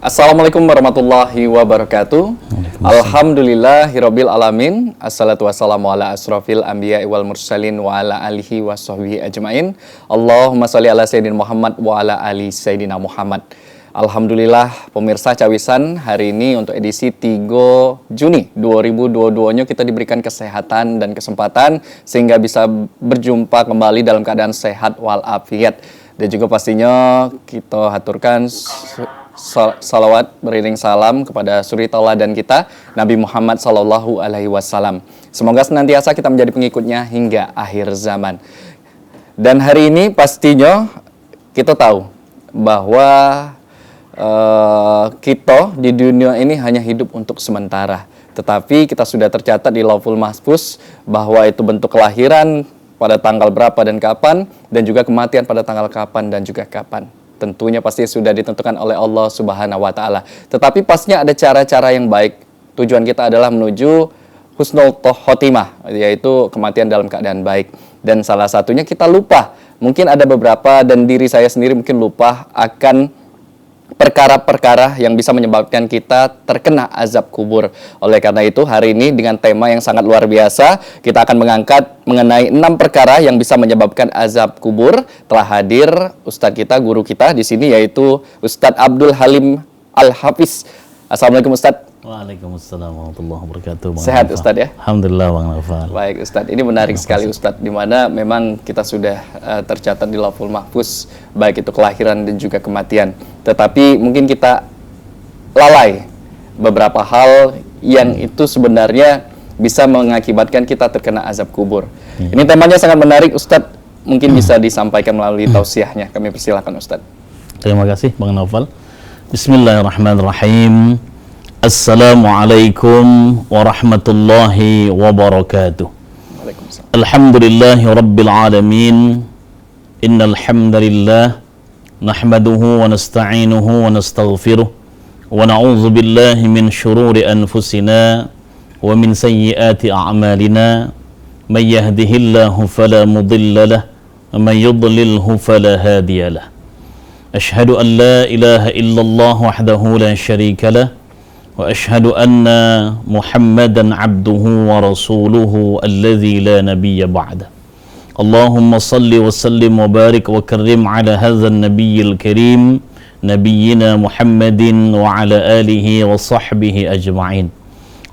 Assalamualaikum warahmatullahi wabarakatuh. Alhamdulillahirabbil alamin. Assalatu wassalamu ala asrofil anbiya'i wal mursalin wa ala alihi wa sahbihi ajmain. Allahumma sholli ala sayyidina Muhammad wa ala ali sayyidina Muhammad. Alhamdulillah pemirsa Cawisan, hari ini untuk edisi 3 Juni 2022-nya kita diberikan kesehatan dan kesempatan sehingga bisa berjumpa kembali dalam keadaan sehat walafiat. Dan juga pastinya kita haturkan salawat beriring salam kepada suri tauladan kita Nabi Muhammad Sallallahu Alaihi Wasallam. Semoga senantiasa kita menjadi pengikutnya hingga akhir zaman. Dan hari ini pastinya kita tahu bahwa kita di dunia ini hanya hidup untuk sementara. Tetapi kita sudah tercatat di Lauhul Mahfuz bahwa itu bentuk kelahiran pada tanggal berapa dan kapan, dan juga kematian pada tanggal kapan dan juga kapan. Tentunya pasti sudah ditentukan oleh Allah Subhanahu wa Ta'ala. Tetapi pastinya ada cara-cara yang baik. Tujuan kita adalah menuju husnul khotimah, yaitu kematian dalam keadaan baik. Dan salah satunya kita lupa. Mungkin ada beberapa, dan diri saya sendiri mungkin lupa akan perkara-perkara yang bisa menyebabkan kita terkena azab kubur. Oleh karena itu, hari ini dengan tema yang sangat luar biasa, kita akan mengangkat mengenai 6 perkara yang bisa menyebabkan azab kubur. Telah hadir Ustadz kita, guru kita di sini, yaitu Ustadz Abdul Halim Al-Hafiz. Assalamualaikum Ustadz. Waalaikumsalam warahmatullahi wabarakatuh. Sehat Ustadz ya? Alhamdulillah Bang Nafal. Baik Ustadz, ini menarik sekali Ustadz, di mana memang kita sudah tercatat di Lauhul Mahfuz, baik itu kelahiran dan juga kematian. Tetapi mungkin kita lalai beberapa hal yang itu sebenarnya bisa mengakibatkan kita terkena azab kubur. Ini temanya sangat menarik Ustadz, mungkin bisa disampaikan melalui tausiahnya. Kami persilakan Ustadz. Terima kasih Bang Nafal. Bismillahirrahmanirrahim. Assalamualaikum warahmatullahi wabarakatuh. Waalaikumsalam. Alhamdulillahi rabbil alamin. Innal hamdalillah nahmaduhu wa nasta'inuhu wa nastaghfiruh wa na'udzu billahi min shururi anfusina wa min sayyiati a'malina. May yahdihillahu fala mudilla lahu wa may yudlilhu fala hadiya lahu. Ashhadu an la ilaha illallah wahdahu la syarika lahu wa ashhadu anna Muhammadan abduhu wa rasuluhu alladzi la nabiyya ba'da. Allahumma salli wa sallim wa barik wa karrim ala hadzal nabiyyil karim nabiyyina Muhammadin wa ala alihi wa sahbihi ajma'in.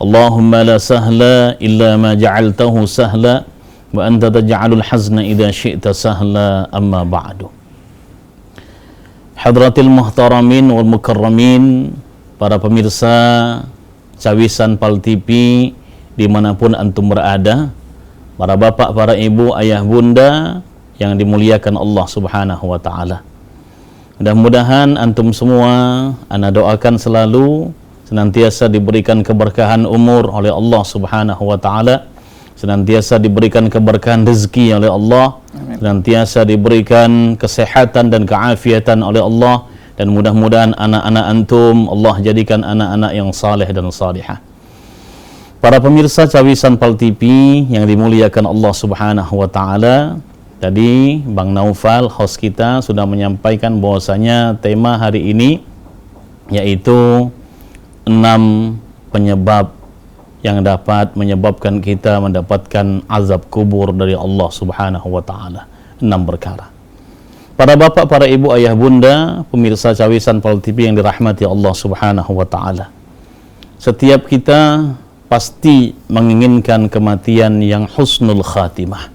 Allahumma la sahla illa ma ja'altahu sahla wa anta taj'alul hazna idza syi'ta sahla, amma ba'du. Hadratil muhtaramin wal mukarramin, para pemirsa Cawisan Pal TV dimanapun antum berada, para bapak, para ibu, ayah, bunda yang dimuliakan Allah Subhanahu wa Ta'ala. Mudah-mudahan antum semua, ana doakan selalu senantiasa diberikan keberkahan umur oleh Allah Subhanahu wa Ta'ala, senantiasa diberikan keberkahan rezeki oleh Allah, senantiasa diberikan kesehatan dan keafiatan oleh Allah. Dan mudah-mudahan anak-anak antum Allah jadikan anak-anak yang saleh dan salihah. Para pemirsa Cawisan Pal TV yang dimuliakan Allah Subhanahu wa Ta'ala, tadi Bang Naufal, host kita, sudah menyampaikan bahwasanya tema hari ini yaitu 6 penyebab yang dapat menyebabkan kita mendapatkan azab kubur dari Allah Subhanahu wa Ta'ala. 6 perkara. Para bapak, para ibu, ayah, bunda, pemirsa Cawisan Pal TV yang dirahmati Allah Subhanahu wa Ta'ala. Setiap kita pasti menginginkan kematian yang husnul khatimah.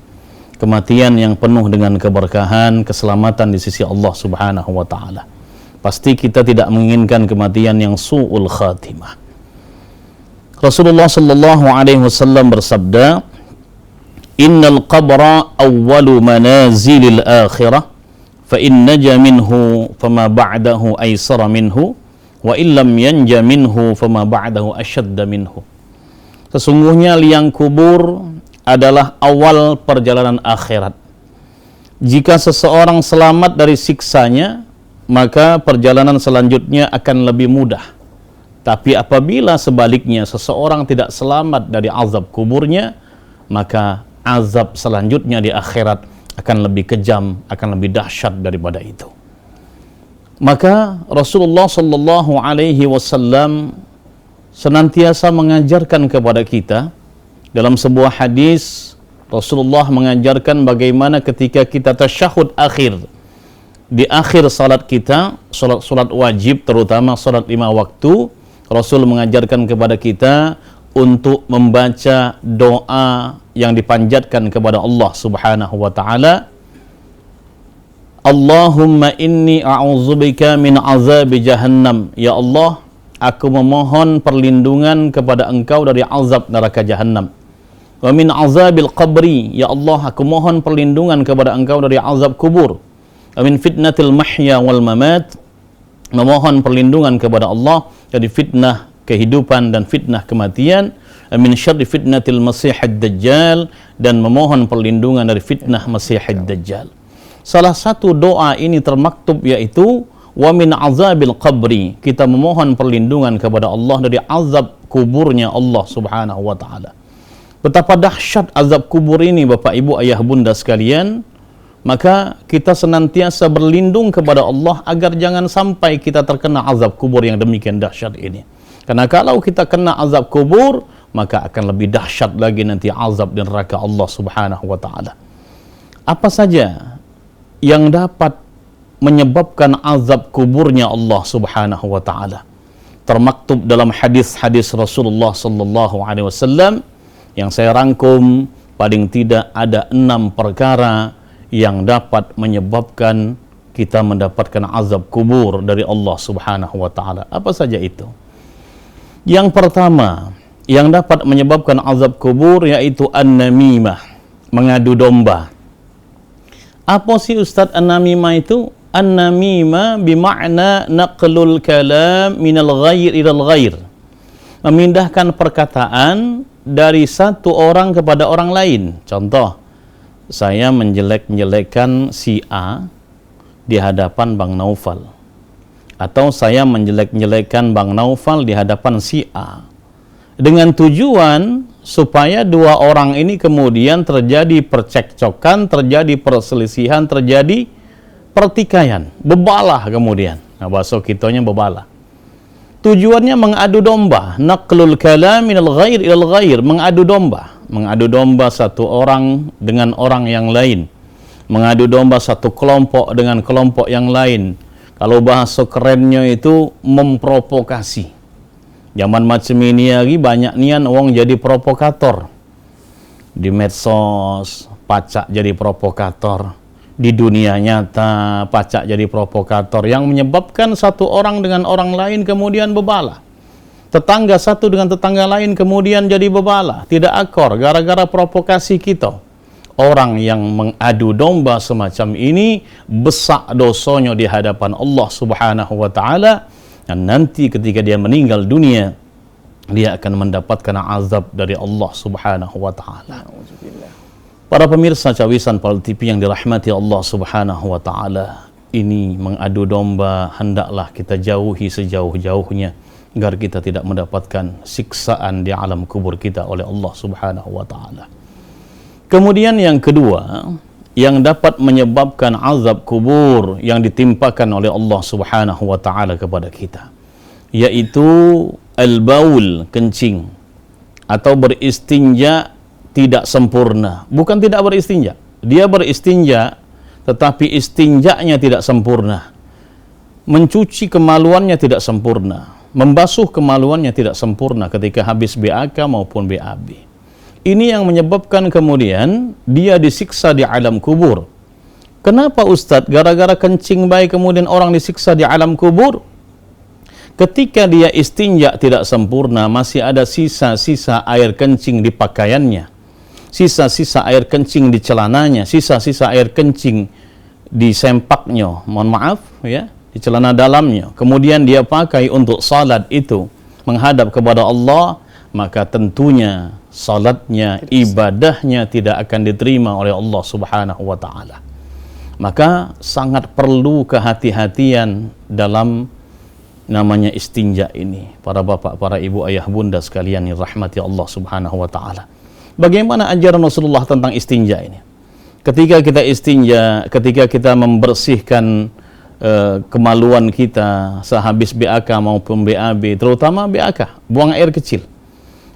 Kematian yang penuh dengan keberkahan, keselamatan di sisi Allah Subhanahu wa Ta'ala. Pasti kita tidak menginginkan kematian yang su'ul khatimah. Rasulullah sallallahu alaihi wasallam bersabda, "Innal qabra awwalu manazilil akhirah. Fa in naja minhu fama ba'dahu aysara minhu wa illam yanja minhu fama ba'dahu asyadda minhu." Sesungguhnya liang kubur adalah awal perjalanan akhirat. Jika seseorang selamat dari siksanya, maka perjalanan selanjutnya akan lebih mudah. Tapi apabila sebaliknya seseorang tidak selamat dari azab kuburnya, maka azab selanjutnya di akhirat akan lebih kejam, akan lebih dahsyat daripada itu. Maka Rasulullah sallallahu alaihi wasallam senantiasa mengajarkan kepada kita dalam sebuah hadis. Rasulullah mengajarkan bagaimana ketika kita tasyahud akhir, di akhir salat kita, salat wajib terutama salat 5 waktu, Rasul mengajarkan kepada kita untuk membaca doa yang dipanjatkan kepada Allah Subhanahu wa taala. Allahumma inni a'udzubika min azabi jahannam. Ya Allah, aku memohon perlindungan kepada Engkau dari azab neraka Jahannam. Wa min azabil qabri. Ya Allah, aku mohon perlindungan kepada Engkau dari azab kubur. Wa min fitnatil mahya wal mamat. Memohon perlindungan kepada Allah dari fitnah kehidupan dan fitnah kematian. Wa min syarri fitnatil masihid dajjal, dan memohon perlindungan dari fitnah masihid dajjal. Salah satu doa ini termaktub yaitu wa min azabil qabri. Kita memohon perlindungan kepada Allah dari azab kuburnya Allah Subhanahu wa taala. Betapa dahsyat azab kubur ini Bapak Ibu ayah bunda sekalian. Maka kita senantiasa berlindung kepada Allah agar jangan sampai kita terkena azab kubur yang demikian dahsyat ini. Karena kalau kita kena azab kubur, maka akan lebih dahsyat lagi nanti azab di neraka Allah Subhanahu wa taala. Apa saja yang dapat menyebabkan azab kuburnya Allah Subhanahu wa taala? Termaktub dalam hadis-hadis Rasulullah sallallahu alaihi wasallam yang saya rangkum, paling tidak ada 6 perkara yang dapat menyebabkan kita mendapatkan azab kubur dari Allah Subhanahu wa taala. Apa saja itu? Yang pertama, yang dapat menyebabkan azab kubur yaitu an-namimah, mengadu domba. Apa sih Ustaz an-namimah itu? An-namimah bima'na naqlul kalam minal ghair ilal ghair. Memindahkan perkataan dari satu orang kepada orang lain. Contoh, saya menjelek-jelekkan si A di hadapan Bang Naufal. Atau saya menjelek-jelekkan Bang Naufal di hadapan si A. Dengan tujuan supaya dua orang ini kemudian terjadi percekcokan, terjadi perselisihan, terjadi pertikaian, bebalah kemudian. Nah, bahasa kitanya bebalah. Tujuannya mengadu domba, naqlul kalam minal ghair ilal ghair, mengadu domba satu orang dengan orang yang lain, mengadu domba satu kelompok dengan kelompok yang lain. Kalau bahasa kerennya itu memprovokasi. Zaman macam ini lagi banyak nian orang jadi provokator. Di medsos, pacak jadi provokator. Di dunia nyata, pacak jadi provokator. Yang menyebabkan satu orang dengan orang lain kemudian bebalah. Tetangga satu dengan tetangga lain kemudian jadi bebalah. Tidak akor, gara-gara provokasi kita. Orang yang mengadu domba semacam ini besar dosanya di hadapan Allah Subhanahu wa taala. Dan nanti ketika dia meninggal dunia, dia akan mendapatkan azab dari Allah Subhanahu wa taala. Para pemirsa Cawisan Pal TV yang dirahmati Allah Subhanahu wa taala, ini mengadu domba hendaklah kita jauhi sejauh-jauhnya agar kita tidak mendapatkan siksaan di alam kubur kita oleh Allah Subhanahu wa taala. Kemudian yang kedua, yang dapat menyebabkan azab kubur yang ditimpakan oleh Allah Subhanahu wa taala kepada kita, yaitu al-baul, kencing, atau beristinja tidak sempurna. Bukan tidak beristinja, dia beristinja tetapi istinjanya tidak sempurna. Mencuci kemaluannya tidak sempurna, membasuh kemaluannya tidak sempurna ketika habis BAK maupun BAB. Ini yang menyebabkan kemudian dia disiksa di alam kubur. Kenapa Ustadz? Gara-gara kencing baik kemudian orang disiksa di alam kubur? Ketika dia istinja tidak sempurna, masih ada sisa-sisa air kencing di pakaiannya, sisa-sisa air kencing di celananya, sisa-sisa air kencing di sempaknya, mohon maaf ya, di celana dalamnya. Kemudian dia pakai untuk salat itu, menghadap kepada Allah, maka tentunya salatnya, ibadahnya tidak akan diterima oleh Allah Subhanahu wa taala. Maka sangat perlu kehati-hatian dalam namanya istinja ini. Para bapak, para ibu, ayah, bunda sekalian yang rahmati Allah Subhanahu wa taala. Bagaimana ajaran Rasulullah tentang istinja ini? Ketika kita istinja, ketika kita membersihkan kemaluan kita sehabis BAK maupun BAB, terutama BAK, buang air kecil.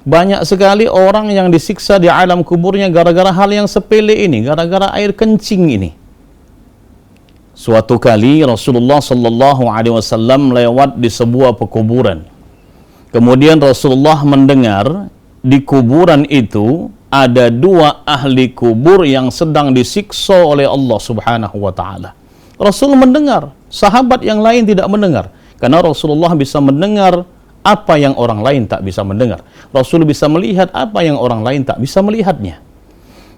Banyak sekali orang yang disiksa di alam kuburnya gara-gara hal yang sepele ini, gara-gara air kencing ini. Suatu kali Rasulullah sallallahu alaihi wasallam lewat di sebuah pekuburan. Kemudian Rasulullah mendengar di kuburan itu ada dua ahli kubur yang sedang disiksa oleh Allah Subhanahu wa taala. Rasul mendengar, sahabat yang lain tidak mendengar, karena Rasulullah bisa mendengar apa yang orang lain tak bisa mendengar. Rasul bisa melihat apa yang orang lain tak bisa melihatnya.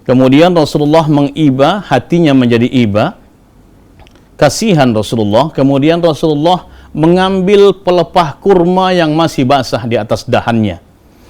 Kemudian Rasulullah mengiba, hatinya menjadi iba, kasihan Rasulullah. Kemudian Rasulullah mengambil pelepah kurma yang masih basah di atas dahannya.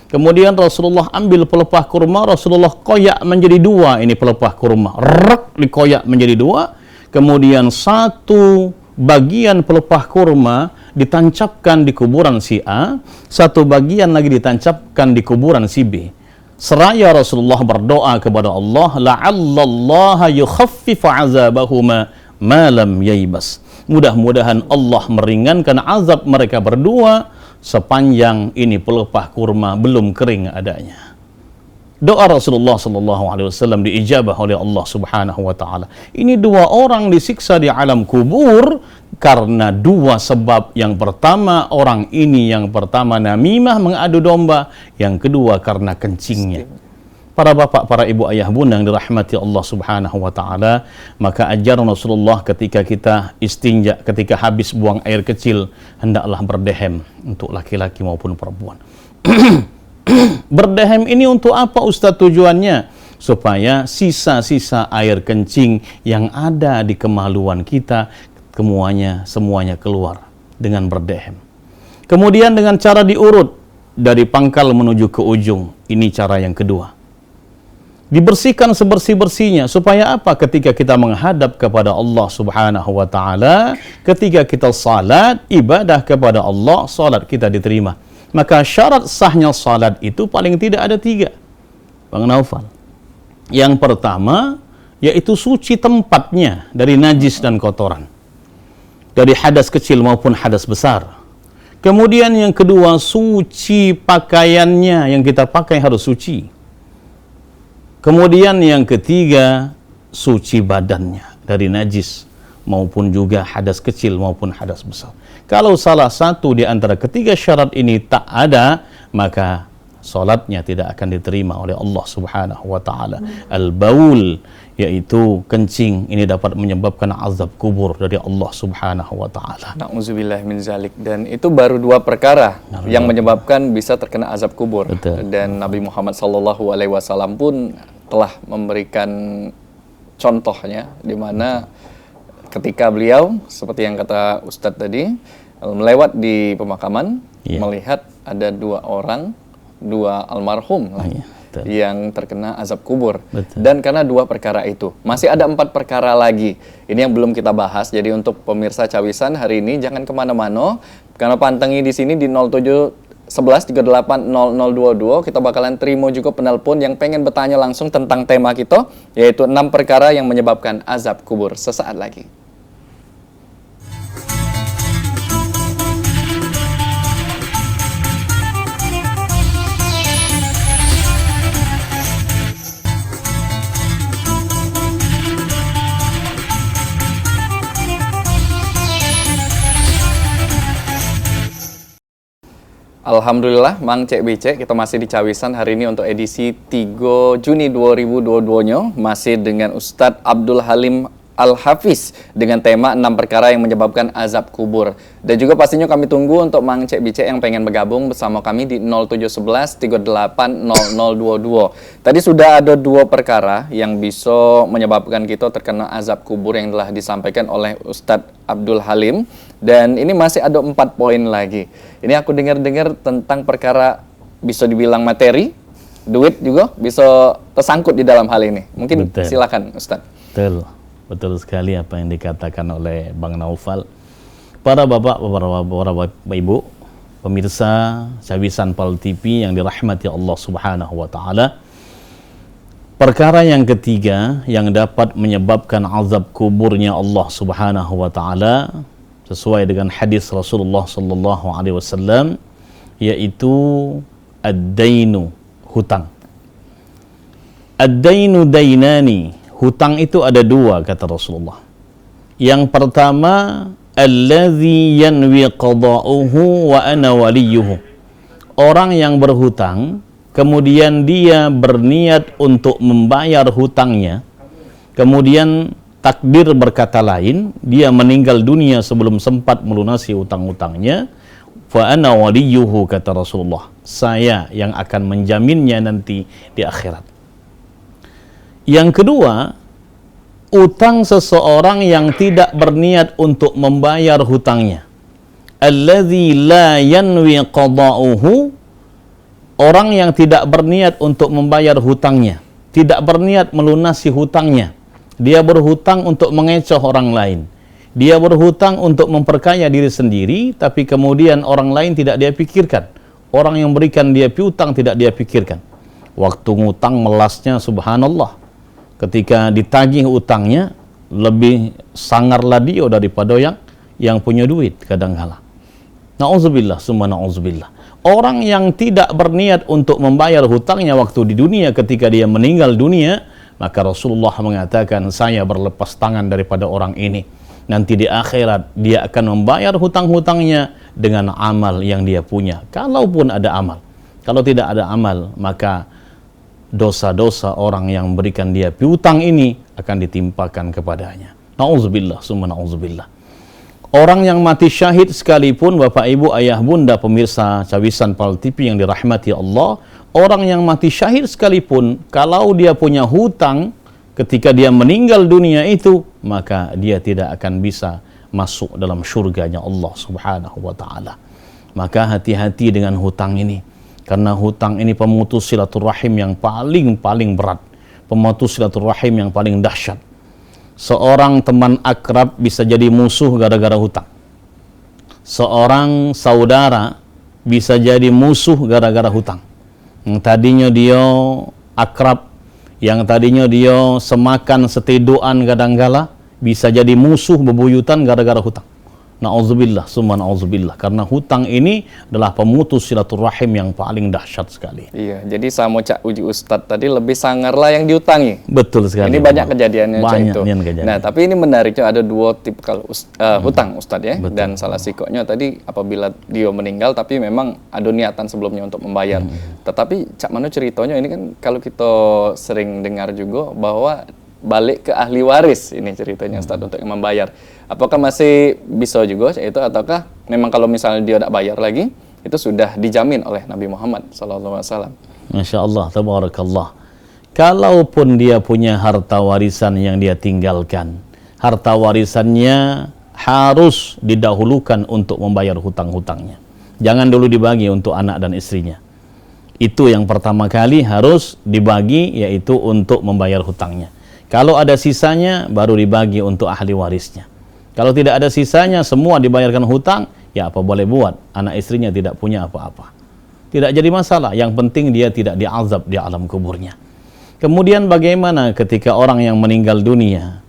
Kemudian Rasulullah ambil pelepah kurma, Rasulullah koyak menjadi dua ini pelepah kurma. Rek, dikoyak menjadi dua. Kemudian satu bagian pelepah kurma ditancapkan di kuburan si A, satu bagian lagi ditancapkan di kuburan si B. Seraya Rasulullah berdoa kepada Allah, la'allallaha yukhaffifu 'azabahuma ma lam yaibas. Mudah-mudahan Allah meringankan azab mereka berdua sepanjang ini pelepah kurma belum kering adanya. Doa Rasulullah sallallahu alaihi wasallam diijabah oleh Allah Subhanahu wa taala. Ini dua orang disiksa di alam kubur karena dua sebab. Yang pertama, orang ini yang pertama namimah, mengadu domba, yang kedua karena kencingnya. Para bapak, para ibu, ayah, bunda yang dirahmati Allah Subhanahu wa taala, maka ajaran Rasulullah ketika kita istinja, ketika habis buang air kecil, hendaklah berdehem untuk laki-laki maupun perempuan. Berdehem ini untuk apa Ustaz tujuannya? Supaya sisa-sisa air kencing yang ada di kemaluan kita semuanya keluar dengan berdehem. Kemudian dengan cara diurut dari pangkal menuju ke ujung. Ini cara yang kedua. Dibersihkan sebersih-bersihnya supaya apa? Ketika kita menghadap kepada Allah Subhanahu wa taala, ketika kita salat, ibadah kepada Allah, salat kita diterima. Maka syarat sahnya salat itu paling tidak ada 3, Bang Naufal. Yang pertama, yaitu suci tempatnya dari najis dan kotoran, dari hadas kecil maupun hadas besar. Kemudian yang kedua, suci pakaiannya, yang kita pakai harus suci. Kemudian yang ketiga, suci badannya dari najis maupun juga hadas kecil maupun hadas besar. Kalau salah satu di antara ketiga syarat ini tak ada, maka salatnya tidak akan diterima oleh Allah Subhanahu wa taala. Al-baul, yaitu kencing, ini dapat menyebabkan azab kubur dari Allah Subhanahu wa taala. Na'udzubillah min zalik. Dan itu baru 2 perkara yang menyebabkan bisa terkena azab kubur. Betul. Dan Nabi Muhammad sallallahu alaihi wasallam pun telah memberikan contohnya, di mana ketika beliau, seperti yang kata Ustadz tadi, melewat di pemakaman, melihat ada 2 orang, 2 almarhum lah, yang terkena azab kubur. Betul. Dan karena 2 perkara itu, masih ada 4 perkara lagi. Ini yang belum kita bahas. Jadi untuk pemirsa Cawisan hari ini jangan kemana-mana, karena pantengi di sini di 0711380022. Kita bakalan terima juga penelpon yang pengen bertanya langsung tentang tema kita, yaitu 6 perkara yang menyebabkan azab kubur. Sesaat lagi. Alhamdulillah, Mang Cek Bicek, kita masih di Cawisan hari ini untuk edisi 3 Juni 2022-nya, masih dengan Ustadz Abdul Halim Al-Hafiz dengan tema 6 perkara yang menyebabkan azab kubur. Dan juga pastinya kami tunggu untuk Mang Cek Bicek yang pengen bergabung bersama kami di 0711380022. Tadi sudah ada 2 perkara yang bisa menyebabkan kita terkena azab kubur yang telah disampaikan oleh Ustadz Abdul Halim. Dan ini masih ada 4 poin lagi. Ini aku dengar-dengar tentang perkara bisa dibilang materi, duit juga bisa tersangkut di dalam hal ini. Mungkin Betul. Silakan Ustadz. Betul sekali apa yang dikatakan oleh Bang Naufal. Para bapak, para ibu, pemirsa Cawisan Pal TV yang dirahmati Allah Subhanahu wa taala. Perkara yang ketiga yang dapat menyebabkan azab kuburnya Allah Subhanahu wa taala sesuai dengan hadis Rasulullah sallallahu alaihi wasallam, yaitu ad-dainu, hutang. Ad-dainu dainani, hutang itu ada dua kata Rasulullah. Yang pertama, allazi yanwi qada'uhu wa ana waliyuhu. Orang yang berhutang kemudian dia berniat untuk membayar hutangnya, kemudian takdir berkata lain, dia meninggal dunia sebelum sempat melunasi hutang-hutangnya, fa ana waliyuhu kata Rasulullah, saya yang akan menjaminnya nanti di akhirat. Yang kedua, utang seseorang yang tidak berniat untuk membayar hutangnya, allazi la yanwi qada'uhu, orang yang tidak berniat untuk membayar hutangnya, tidak berniat melunasi hutangnya. Dia berhutang untuk mengecoh orang lain. Dia berhutang untuk memperkaya diri sendiri, tapi kemudian orang lain tidak dia pikirkan. Orang yang berikan dia piutang tidak dia pikirkan. Waktu ngutang melasnya subhanallah. Ketika ditagih utangnya, lebih sangarlah dia daripada yang punya duit kadangkala. Na'udzubillah, summa na'udzubillah. Orang yang tidak berniat untuk membayar hutangnya waktu di dunia, ketika dia meninggal dunia, maka Rasulullah mengatakan, saya berlepas tangan daripada orang ini. Nanti di akhirat dia akan membayar hutang-hutangnya dengan amal yang dia punya, kalaupun ada amal. Kalau tidak ada amal, maka dosa-dosa orang yang memberikan dia piutang ini akan ditimpakan kepadanya. Na'udzubillah, summa na'udzubillah. Orang yang mati syahid sekalipun, Bapak Ibu, Ayah Bunda, pemirsa Cawisan Pal TV yang dirahmati Allah, orang yang mati syahid sekalipun, kalau dia punya hutang ketika dia meninggal dunia itu, maka dia tidak akan bisa masuk dalam syurganya Allah Subhanahu wa taala. Maka hati-hati dengan hutang ini, karena hutang ini pemutus silaturahim yang paling berat, pemutus silaturahim yang paling dahsyat. Seorang teman akrab bisa jadi musuh gara-gara hutang. Seorang saudara bisa jadi musuh gara-gara hutang. Yang tadinya dia akrab, yang tadinya dia semakan setiduan kadangkala, bisa jadi musuh bebuyutan gara-gara hutang. Na'udzubillah, summa na'udzubillah. Karena hutang ini adalah pemutus silaturahim yang paling dahsyat sekali. Iya, jadi sama Cak Uji Ustadz tadi, lebih sangar lah yang diutangi. Betul sekali. Ini banyak kejadiannya Cak itu. Kejadian. Nah, tapi ini menariknya ada dua tipe kalau hutang Ustadz ya. Betul. Dan salah sikoknya tadi apabila dia meninggal tapi memang ada niatan sebelumnya untuk membayar. Tetapi Cak Mano ceritanya ini kan kalau kita sering dengar juga bahwa balik ke ahli waris ini ceritanya Ustadz untuk yang membayar. Apakah masih bisa juga itu, ataukah memang kalau misalnya dia tidak bayar lagi itu sudah dijamin oleh Nabi Muhammad SAW? Masya Allah, tabarakallah. Kalaupun dia punya harta warisan yang dia tinggalkan, harta warisannya harus didahulukan untuk membayar hutang-hutangnya. Jangan dulu dibagi untuk anak dan istrinya. Itu yang pertama kali harus dibagi, yaitu untuk membayar hutangnya. Kalau ada sisanya, baru dibagi untuk ahli warisnya. Kalau tidak ada sisanya, semua dibayarkan hutang, ya apa boleh buat, anak istrinya tidak punya apa-apa. Tidak jadi masalah, yang penting dia tidak diazab di alam kuburnya. Kemudian bagaimana ketika orang yang meninggal dunia?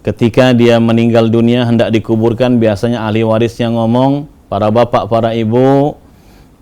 Ketika dia meninggal dunia hendak dikuburkan, biasanya ahli warisnya ngomong, para bapak, para ibu,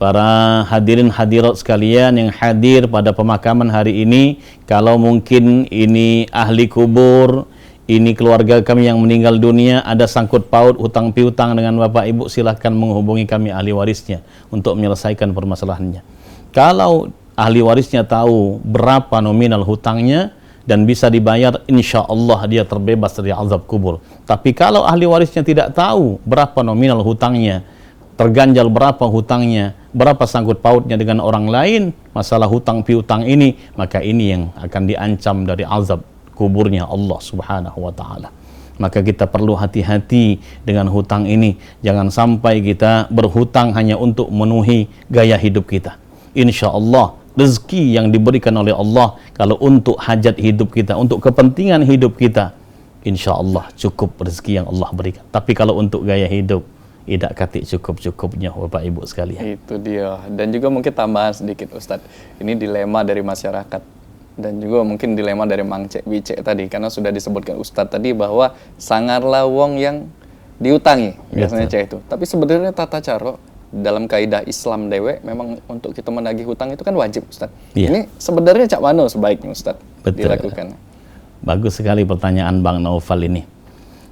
para hadirin hadirat sekalian yang hadir pada pemakaman hari ini, kalau mungkin ini ahli kubur, ini keluarga kami yang meninggal dunia, ada sangkut paut hutang piutang dengan bapak ibu, silahkan menghubungi kami ahli warisnya untuk menyelesaikan permasalahannya. Kalau ahli warisnya tahu berapa nominal hutangnya dan bisa dibayar, insya Allah dia terbebas dari azab kubur. Tapi kalau ahli warisnya tidak tahu berapa nominal hutangnya, terganjal berapa hutangnya, berapa sangkut pautnya dengan orang lain, masalah hutang piutang ini, maka ini yang akan diancam dari azab kuburnya Allah Subhanahu wa taala. Maka kita perlu hati-hati dengan hutang ini. Jangan sampai kita berhutang hanya untuk memenuhi gaya hidup kita. Insya Allah rezeki yang diberikan oleh Allah, kalau untuk hajat hidup kita, untuk kepentingan hidup kita, insya Allah cukup rezeki yang Allah berikan. Tapi kalau untuk gaya hidup, tidak katik cukup-cukupnya Bapak Ibu sekalian. Itu dia. Dan juga mungkin tambahan sedikit Ustadz, ini dilema dari masyarakat. Dan juga mungkin dilema dari Mang Cek Bicek tadi, karena sudah disebutkan Ustadz tadi bahwa sangarlah wong yang diutangi biasanya Cek itu. Tapi sebenarnya tata cara dalam kaidah Islam dewe memang untuk kita menagih hutang itu kan wajib Ustadz. Iya. Ini sebenarnya cak mano sebaiknya Ustadz Betul. dilakukan. Bagus sekali pertanyaan Bang Naufal ini.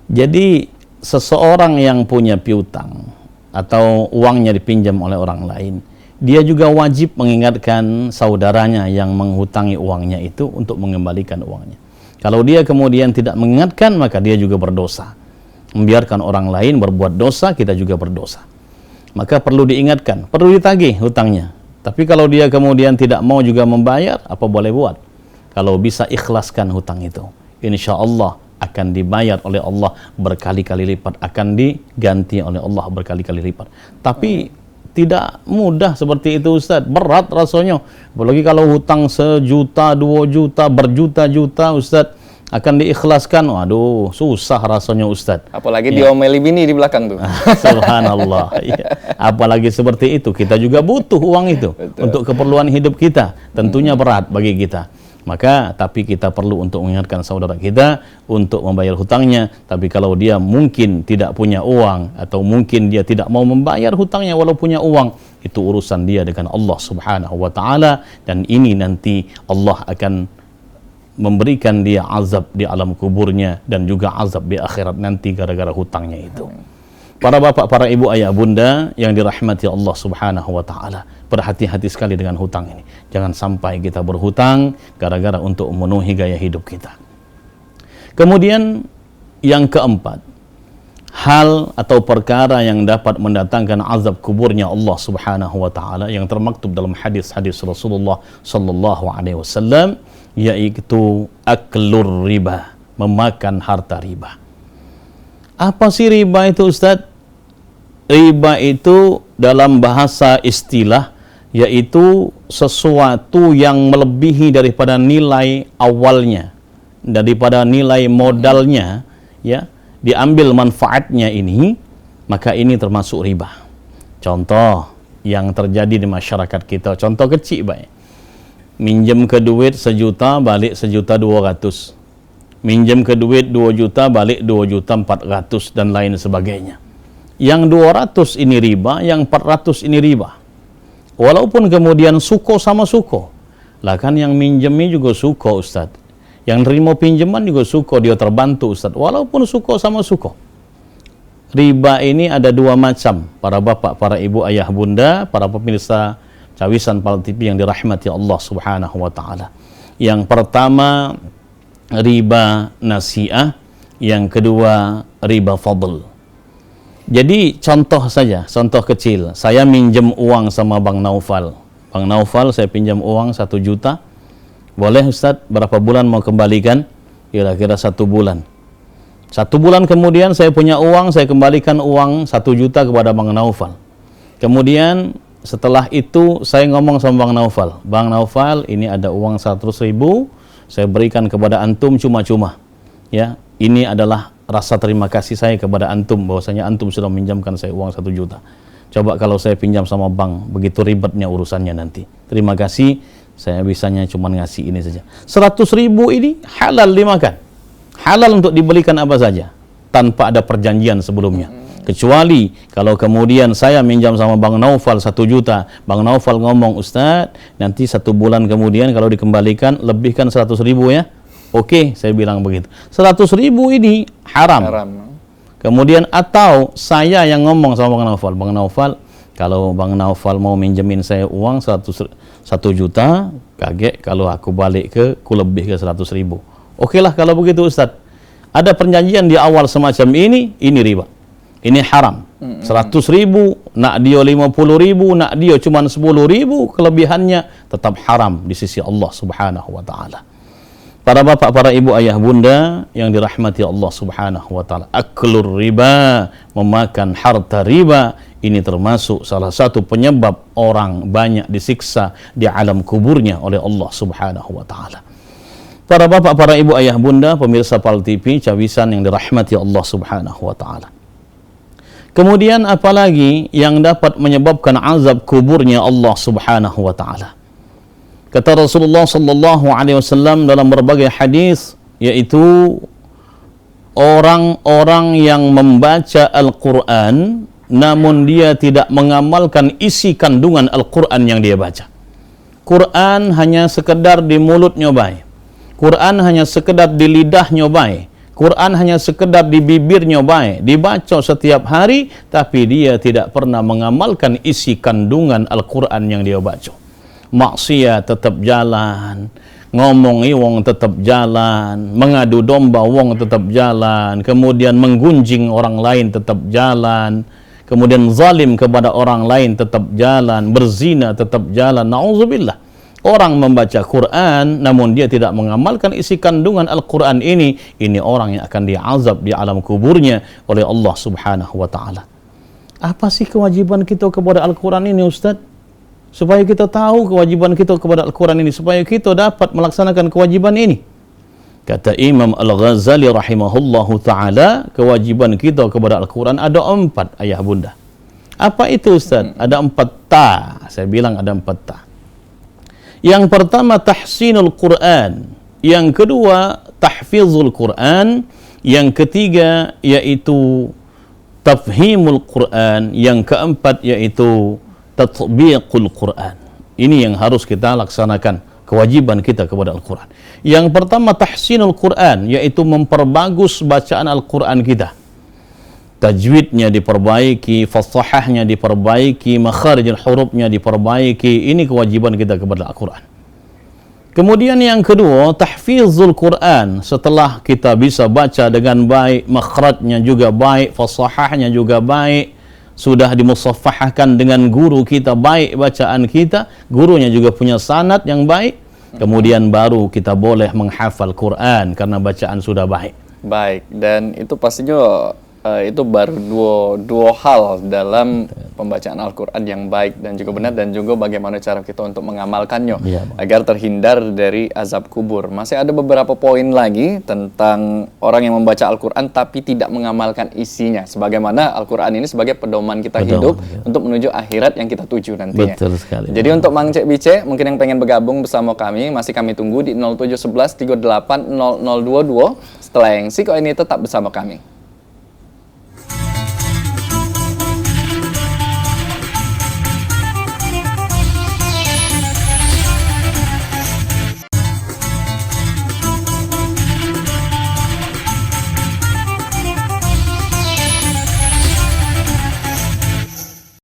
Jadi seseorang yang punya piutang atau uangnya dipinjam oleh orang lain, dia juga wajib mengingatkan saudaranya yang menghutangi uangnya itu untuk mengembalikan uangnya. Kalau dia kemudian tidak mengingatkan, maka dia juga berdosa. Membiarkan orang lain berbuat dosa, kita juga berdosa. Maka perlu diingatkan, perlu ditagih hutangnya. Tapi kalau dia kemudian tidak mau juga membayar, apa boleh buat? Kalau bisa ikhlaskan hutang itu, insya Allah akan dibayar oleh Allah berkali-kali lipat, akan diganti oleh Allah berkali-kali lipat. Tapi tidak mudah seperti itu Ustadz, berat rasanya. Apalagi kalau hutang 1 juta, 2 juta, berjuta-juta Ustadz, akan diikhlaskan. Waduh, susah rasanya Ustadz. Apalagi diomeli bini di belakang tuh. Subhanallah. Ya. Apalagi seperti itu, kita juga butuh uang itu untuk keperluan hidup kita. Tentunya berat bagi kita. Maka tapi kita perlu untuk mengingatkan saudara kita untuk membayar hutangnya. Tapi kalau dia mungkin tidak punya uang atau mungkin dia tidak mau membayar hutangnya walau punya uang, itu urusan dia dengan Allah Subhanahu wa taala, dan ini nanti Allah akan memberikan dia azab di alam kuburnya dan juga azab di akhirat nanti gara-gara hutangnya itu. Para bapak, para ibu, ayah, bunda yang dirahmati Allah Subhanahu wa taala, berhati-hati sekali dengan hutang ini. Jangan sampai kita berhutang gara-gara untuk memenuhi gaya hidup kita. Kemudian yang keempat, hal atau perkara yang dapat mendatangkan azab kuburnya Allah Subhanahu wa taala yang termaktub dalam hadis-hadis Rasulullah sallallahu alaihi wasallam, yaitu aklur riba, memakan harta riba. Apa sih riba itu Ustadz? Riba itu dalam bahasa istilah yaitu sesuatu yang melebihi daripada nilai awalnya, daripada nilai modalnya, ya, diambil manfaatnya ini, maka ini termasuk riba. Contoh yang terjadi di masyarakat kita, contoh kecil baik. Minjem ke duit 1 juta balik 1.200.000. Minjem ke duit 2 juta balik 2.400.000 dan lain sebagainya. Yang 200 ini riba, yang 400 ini riba. Walaupun kemudian suko sama suko. Lah kan yang minjemi juga suko Ustaz. Yang nerima pinjaman juga suko, dia terbantu Ustaz. Walaupun suko sama suko. Riba ini ada 2 macam. Para bapak, para ibu, ayah, bunda, para pemirsa Cawisan Pal TV yang dirahmati Allah Subhanahu wa taala. Yang pertama riba nasi'ah, yang kedua riba fadl. Jadi contoh saja, contoh kecil. Saya minjem uang sama Bang Naufal. Bang Naufal, saya pinjam uang 1 juta. Boleh Ustadz, berapa bulan mau kembalikan? Kira-kira 1 bulan. 1 bulan kemudian saya punya uang, saya kembalikan uang 1 juta kepada Bang Naufal. Kemudian setelah itu saya ngomong sama Bang Naufal. Bang Naufal, ini ada uang 100.000, saya berikan kepada antum cuma-cuma. Ya, ini adalah rasa terima kasih saya kepada antum, bahwasanya antum sudah minjamkan saya uang 1 juta. Coba kalau saya pinjam sama bank, begitu ribetnya urusannya nanti. Terima kasih, saya bisanya cuma ngasih ini saja. 100.000 ini halal dimakan. Halal untuk dibelikan apa saja, tanpa ada perjanjian sebelumnya. Kecuali kalau kemudian saya minjam sama Bang Naufal 1 juta, Bang Naufal ngomong, Ustadz, nanti 1 bulan kemudian kalau dikembalikan, lebihkan 100.000 ya. Oke, saya bilang begitu. 100.000 ini haram. Kemudian atau saya yang ngomong sama Bang Naufal, Bang Naufal, kalau Bang Naufal mau minjemin saya uang 1 juta, kaget kalau aku balik ku lebih ke 100.000. Oke lah kalau begitu Ustadz. Ada perjanjian di awal semacam ini riba. Ini haram. 100.000, nak dia 50.000, nak dia cuma 10.000, kelebihannya tetap haram di sisi Allah Subhanahu wa taala. Para bapak, para ibu, ayah, bunda yang dirahmati Allah Subhanahu wa taala, aklur riba, memakan harta riba, ini termasuk salah satu penyebab orang banyak disiksa di alam kuburnya oleh Allah Subhanahu wa taala. Para bapak, para ibu, ayah, bunda, pemirsa Pal TV Cawisan yang dirahmati Allah Subhanahu wa taala. Kemudian apalagi yang dapat menyebabkan azab kuburnya Allah Subhanahu wa taala? Kata Rasulullah sallallahu alaihi wasallam dalam berbagai hadis, yaitu orang-orang yang membaca Al-Qur'an namun dia tidak mengamalkan isi kandungan Al-Qur'an yang dia baca. Quran hanya sekedar di mulutnya baik. Quran hanya sekedar di lidahnya baik. Quran hanya sekedar di bibirnya baik. Dibaca setiap hari, tapi dia tidak pernah mengamalkan isi kandungan Al-Quran yang dia baca. Maksiat tetap jalan, ngomong wong tetap jalan, mengadu domba wong tetap jalan, kemudian menggunjing orang lain tetap jalan, kemudian zalim kepada orang lain tetap jalan, berzina tetap jalan. Na'udzubillah. Orang membaca Quran namun dia tidak mengamalkan isi kandungan Al-Quran ini orang yang akan diazab di alam kuburnya oleh Allah Subhanahu wa ta'ala. Apa sih kewajiban kita kepada Al-Quran ini, Ustaz? Supaya kita tahu kewajiban kita kepada Al-Quran ini, supaya kita dapat melaksanakan kewajiban ini. Kata Imam Al-Ghazali rahimahullahu ta'ala, kewajiban kita kepada Al-Quran ada 4, ayah bunda. Apa itu, Ustaz? Ada 4 ta. Saya bilang ada 4 ta. Yang pertama tahsinul Quran, yang kedua tahfizul Quran, yang ketiga yaitu tafhimul Quran, yang keempat yaitu tatbiqul Quran. Ini yang harus kita laksanakan, kewajiban kita kepada Al-Quran. Yang pertama tahsinul Quran, yaitu memperbagus bacaan Al-Quran kita. Tajwidnya diperbaiki, fasahahnya diperbaiki, makharijul hurufnya diperbaiki. Ini kewajiban kita kepada Al-Quran. Kemudian yang kedua, tahfizul Quran. Setelah kita bisa baca dengan baik, makhrajnya juga baik, fasahahnya juga baik, sudah dimusaffahahkan dengan guru kita baik bacaan kita, gurunya juga punya sanad yang baik, kemudian baru kita boleh menghafal Quran karena bacaan sudah baik. Baik, dan itu pastinya itu baru dua hal dalam pembacaan Al-Quran yang baik dan juga benar, dan juga bagaimana cara kita untuk mengamalkannya agar terhindar dari azab kubur. Masih ada beberapa poin lagi tentang orang yang membaca Al-Quran tapi tidak mengamalkan isinya, sebagaimana Al-Quran ini sebagai pedoman kita hidup untuk menuju akhirat yang kita tuju nantinya. Betul sekali. Jadi untuk Mang Cek Bice mungkin yang pengen bergabung bersama kami, masih kami tunggu di 0711 38 0022. Setelah yang siko ini tetap bersama kami.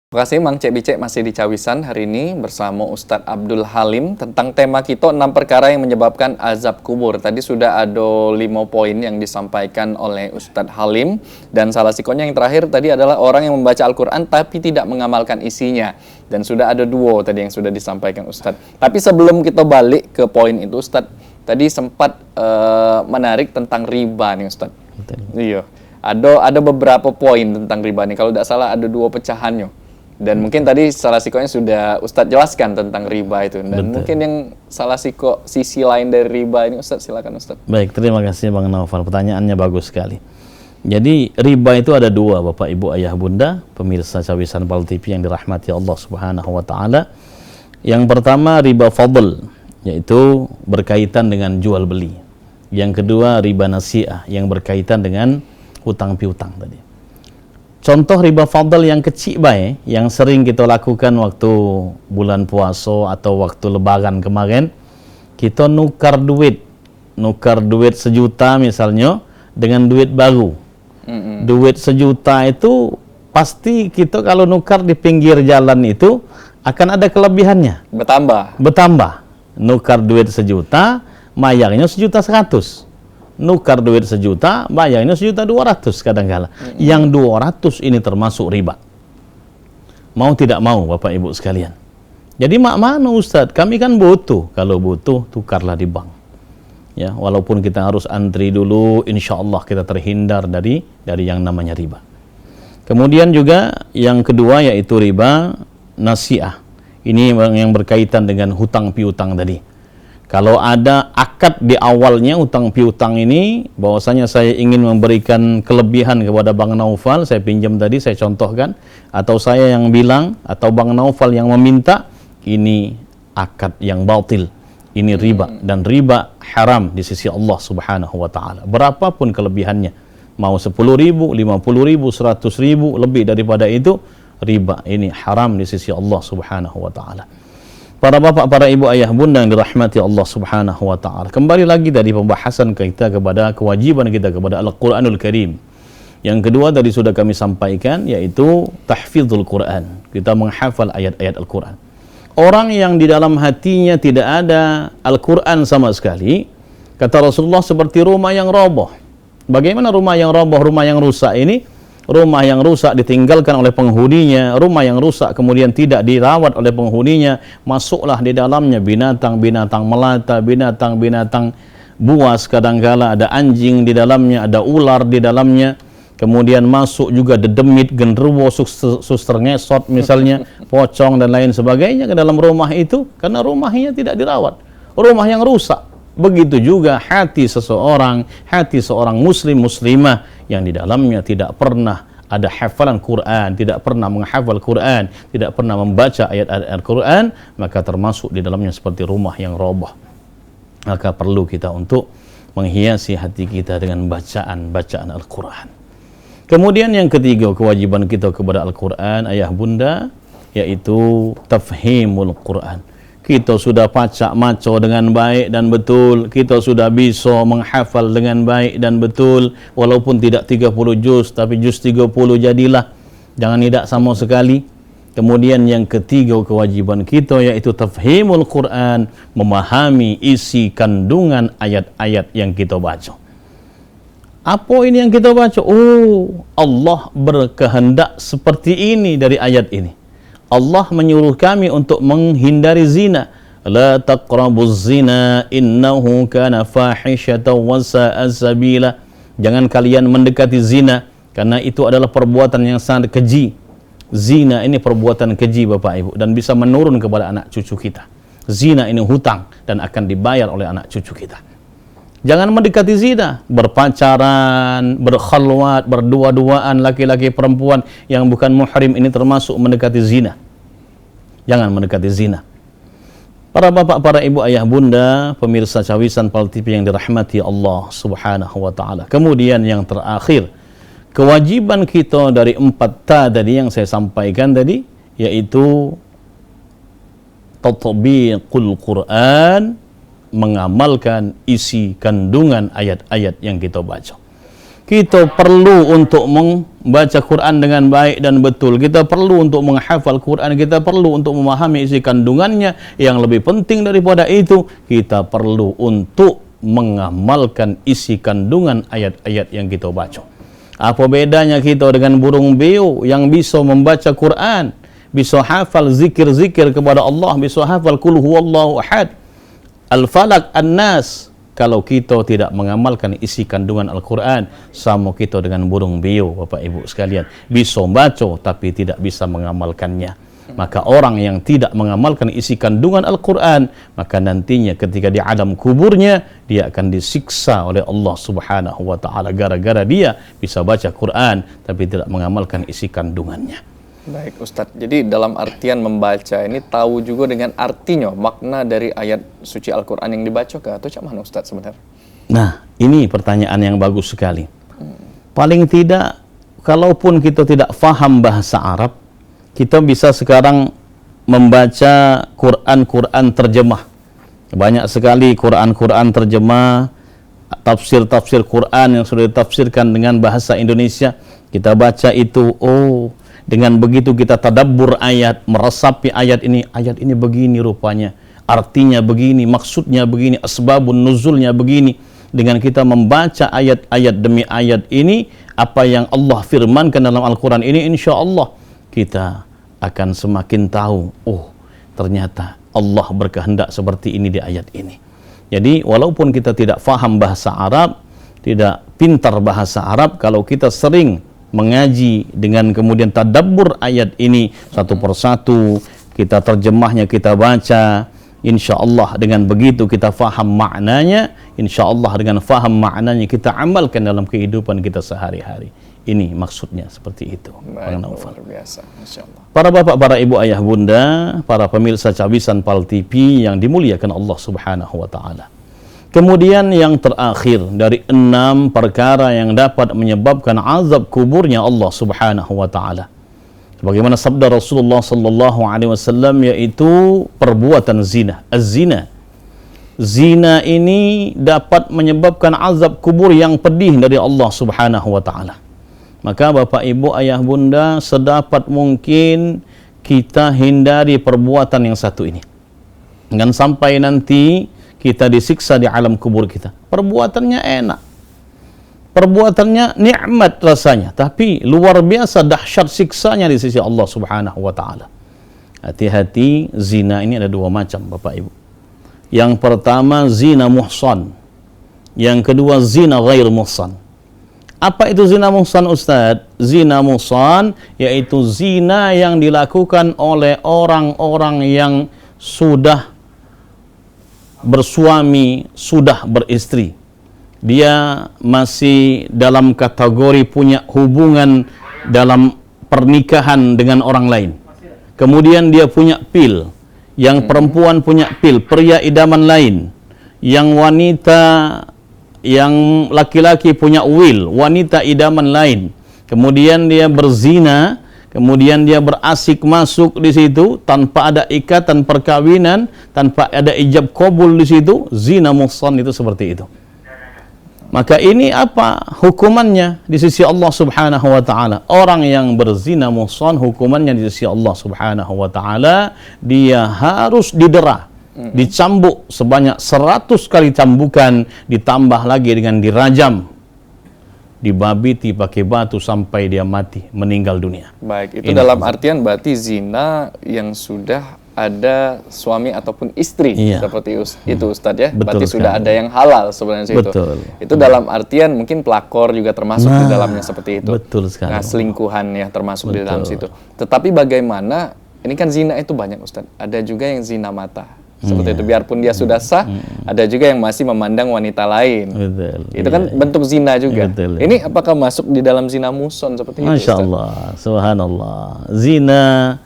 Terima kasih Mang Cek Bicek masih di Cawisan hari ini bersama Ustadz Abdul Halim tentang tema kita 6 perkara yang menyebabkan azab kubur. Tadi sudah ada 5 poin yang disampaikan oleh Ustadz Halim, dan salah sikonya yang terakhir tadi adalah orang yang membaca Al-Quran tapi tidak mengamalkan isinya, dan sudah ada 2 tadi yang sudah disampaikan Ustadz. Tapi sebelum kita balik ke poin itu, Ustadz tadi sempat menarik tentang riba nih Ustadz. Iya, ada beberapa poin tentang riba nih, kalau tidak salah ada 2 pecahannya. Dan mungkin tadi salah sikonya sudah Ustadz jelaskan tentang riba itu. Dan mungkin yang salah siko sisi lain dari riba ini, Ustadz silakan Ustadz. Baik, terima kasih Bang Naufal. Pertanyaannya bagus sekali. Jadi riba itu ada 2, Bapak Ibu Ayah Bunda, pemirsa Cawisan Pal TV yang dirahmati Allah Subhanahu wa taala. Yang pertama riba fadl, yaitu berkaitan dengan jual beli. Yang kedua riba nasi'ah, yang berkaitan dengan hutang piutang tadi. Contoh riba fadl yang kecil baik, yang sering kita lakukan waktu bulan puasa atau waktu lebaran kemarin, kita nukar duit 1 juta misalnya dengan duit baru. Duit 1 juta itu pasti kita kalau nukar di pinggir jalan itu akan ada kelebihannya. Bertambah. Nukar duit 1 juta, mayarnya 1.100.000. Nukar duit 1 juta, bayarnya 1.200.000 kadang-kala. Yang 200 ini termasuk riba. Mau tidak mau Bapak Ibu sekalian. Jadi mak mana Ustadz? Kami kan butuh. Kalau butuh, tukarlah di bank. Ya, walaupun kita harus antri dulu, insya Allah kita terhindar dari yang namanya riba. Kemudian juga yang kedua yaitu riba nasi'ah. Ini yang berkaitan dengan hutang piutang tadi. Kalau ada akad di awalnya hutang piutang ini, bahwasanya saya ingin memberikan kelebihan kepada Bang Naufal, saya pinjam tadi, saya contohkan, atau saya yang bilang, atau Bang Naufal yang meminta, ini akad yang batil. Ini riba, dan riba haram di sisi Allah Subhanahu wa taala. Berapapun kelebihannya, mau 10.000, 50.000, 100.000, lebih daripada itu, riba ini haram di sisi Allah Subhanahu wa taala. Para bapak, para ibu, ayah, bunda yang dirahmati Allah Subhanahu wa taala. Kembali lagi dari pembahasan kita kepada kewajiban kita kepada Al-Qur'anul Karim. Yang kedua tadi sudah kami sampaikan, yaitu tahfizul Quran. Kita menghafal ayat-ayat Al-Quran. Orang yang di dalam hatinya tidak ada Al-Quran sama sekali, kata Rasulullah, seperti rumah yang roboh. Bagaimana rumah yang roboh, rumah yang rusak ini? Rumah yang rusak ditinggalkan oleh penghuninya, rumah yang rusak kemudian tidak dirawat oleh penghuninya, masuklah di dalamnya binatang-binatang melata, binatang-binatang buas, kadangkala ada anjing di dalamnya, ada ular di dalamnya, kemudian masuk juga dedemit, genderuwo, suster ngesot misalnya, pocong dan lain sebagainya ke dalam rumah itu, karena rumahnya tidak dirawat, rumah yang rusak. Begitu juga hati seseorang, hati seorang muslim muslimah yang di dalamnya tidak pernah ada hafalan Quran, tidak pernah menghafal Quran, tidak pernah membaca ayat-ayat Al-Quran, maka termasuk di dalamnya seperti rumah yang roboh. Maka perlu kita untuk menghiasi hati kita dengan bacaan Al-Quran. Kemudian yang ketiga, kewajiban kita kepada Al-Quran, ayah bunda, yaitu tafhimul Quran. Kita sudah pacak maco dengan baik dan betul, kita sudah bisa menghafal dengan baik dan betul, walaupun tidak 30 juz, tapi juz 30 jadilah, jangan tidak sama sekali. Kemudian yang ketiga kewajiban kita, yaitu tafhimul Quran, memahami isi kandungan ayat-ayat yang kita baca. Apa ini yang kita baca? Oh, Allah berkehendak seperti ini dari ayat ini. Allah menyuruh kami untuk menghindari zina. La taqrabuz zina innahu kana fahishatan wa sa'a sabila. Jangan kalian mendekati zina, karena itu adalah perbuatan yang sangat keji. Zina ini perbuatan keji Bapak Ibu, dan bisa menurun kepada anak cucu kita. Zina ini hutang dan akan dibayar oleh anak cucu kita. Jangan mendekati zina, berpacaran, berkhalwat, berdua-duaan, laki-laki perempuan yang bukan muhrim, ini termasuk mendekati zina. Jangan mendekati zina. Para bapak, para ibu, ayah, bunda, pemirsa Cawisan Pal TV yang dirahmati Allah Subhanahu wa taala. Kemudian yang terakhir, kewajiban kita dari 4 tadi yang saya sampaikan tadi, yaitu tatbiqul Quran, mengamalkan isi kandungan ayat-ayat yang kita baca. Kita perlu untuk membaca Quran dengan baik dan betul. Kita perlu untuk menghafal Quran. Kita perlu untuk memahami isi kandungannya. Yang lebih penting daripada itu, kita perlu untuk mengamalkan isi kandungan ayat-ayat yang kita baca. Apa bedanya kita dengan burung beo yang bisa membaca Quran, bisa hafal zikir-zikir kepada Allah, bisa hafal qul huwallahu ahad, Al-Falaq, An-Nas. Kalau kita tidak mengamalkan isi kandungan Al-Quran, sama kita dengan burung beo, Bapak Ibu sekalian. Bisa baca tapi tidak bisa mengamalkannya. Maka orang yang tidak mengamalkan isi kandungan Al-Quran, maka nantinya ketika di alam kuburnya, dia akan disiksa oleh Allah Subhanahu wa ta'ala, gara-gara dia bisa baca Quran tapi tidak mengamalkan isi kandungannya. Baik Ustadz, jadi dalam artian membaca ini tahu juga dengan artinya, makna dari ayat suci Al-Quran yang dibaca ke, atau cak mana Ustadz sebenarnya? Nah, ini pertanyaan yang bagus sekali. Paling tidak, kalaupun kita tidak faham bahasa Arab, kita bisa sekarang membaca Quran-Quran terjemah. Banyak sekali Quran-Quran terjemah, tafsir-tafsir Quran yang sudah ditafsirkan dengan bahasa Indonesia. Kita baca itu, oh, dengan begitu kita tadabbur ayat, meresapi ayat ini begini rupanya, artinya begini, maksudnya begini, asbabun nuzulnya begini. Dengan kita membaca ayat-ayat demi ayat ini, apa yang Allah firmankan dalam Al-Quran ini, insya Allah kita akan semakin tahu, oh ternyata Allah berkehendak seperti ini di ayat ini. Jadi walaupun kita tidak faham bahasa Arab, tidak pintar bahasa Arab, kalau kita sering mengaji dengan kemudian tadabbur ayat ini satu persatu, kita terjemahnya, kita baca, insya Allah dengan begitu kita faham maknanya, insya Allah dengan faham maknanya kita amalkan dalam kehidupan kita sehari-hari. Ini maksudnya seperti itu. Baik, Bang Naufal. luar biasa, Masya Allah. Para bapak, para ibu, ayah, bunda, para pemirsa Cawisan Pal TV yang dimuliakan Allah Subhanahu wa taala. Kemudian yang terakhir dari 6 perkara yang dapat menyebabkan azab kuburnya Allah Subhanahu wa taala. Sebagaimana sabda Rasulullah sallallahu alaihi wasallam, yaitu perbuatan zina. Az-zina. Zina ini dapat menyebabkan azab kubur yang pedih dari Allah Subhanahu wa taala. Maka bapak, ibu, ayah, bunda, sedapat mungkin kita hindari perbuatan yang satu ini. Jangan sampai nanti kita disiksa di alam kubur kita. Perbuatannya enak, perbuatannya nikmat rasanya, tapi luar biasa dahsyat siksanya di sisi Allah Subhanahu wa taala. Hati-hati, zina ini ada 2 macam bapak ibu. Yang pertama zina muhsan, yang kedua zina ghair muhsan. Apa itu zina muhsan, Ustaz? Zina muhsan yaitu zina yang dilakukan oleh orang-orang yang sudah bersuami, sudah beristri. Dia masih dalam kategori punya hubungan dalam pernikahan dengan orang lain. Kemudian dia punya pil, yang perempuan punya pil, pria idaman lain, yang wanita, yang laki-laki punya wil, wanita idaman lain. Kemudian dia berzina, kemudian dia berasik masuk di situ tanpa ada ikatan perkawinan, tanpa ada ijab qabul di situ. Zina muhsan itu seperti itu. Maka ini apa hukumannya di sisi Allah Subhanahu wa taala? Orang yang berzina muhsan hukumannya di sisi Allah Subhanahu wa taala, dia harus didera, dicambuk sebanyak 100 kali cambukan, ditambah lagi dengan dirajam, dibabiti pakai batu sampai dia mati, meninggal dunia. Baik, itu Ini dalam artian berarti zina yang sudah ada suami ataupun istri, Iya. seperti itu Ustadz ya. Betul Berarti sudah sekali. ada yang halal sebenarnya situ. Betul. Itu dalam artian mungkin pelakor juga termasuk di dalamnya seperti itu. betul sekali. Nah, selingkuhan ya termasuk di dalam Betul. situ. Tetapi bagaimana, ini kan zina itu banyak Ustadz. Ada juga yang zina mata. Seperti itu, biarpun dia sudah sah, ada juga yang masih memandang wanita lain. Betul. Itu kan bentuk zina juga. Betul. Ini apakah masuk di dalam zina muson seperti itu? Masya Ustadz? Allah, subhanallah. Zina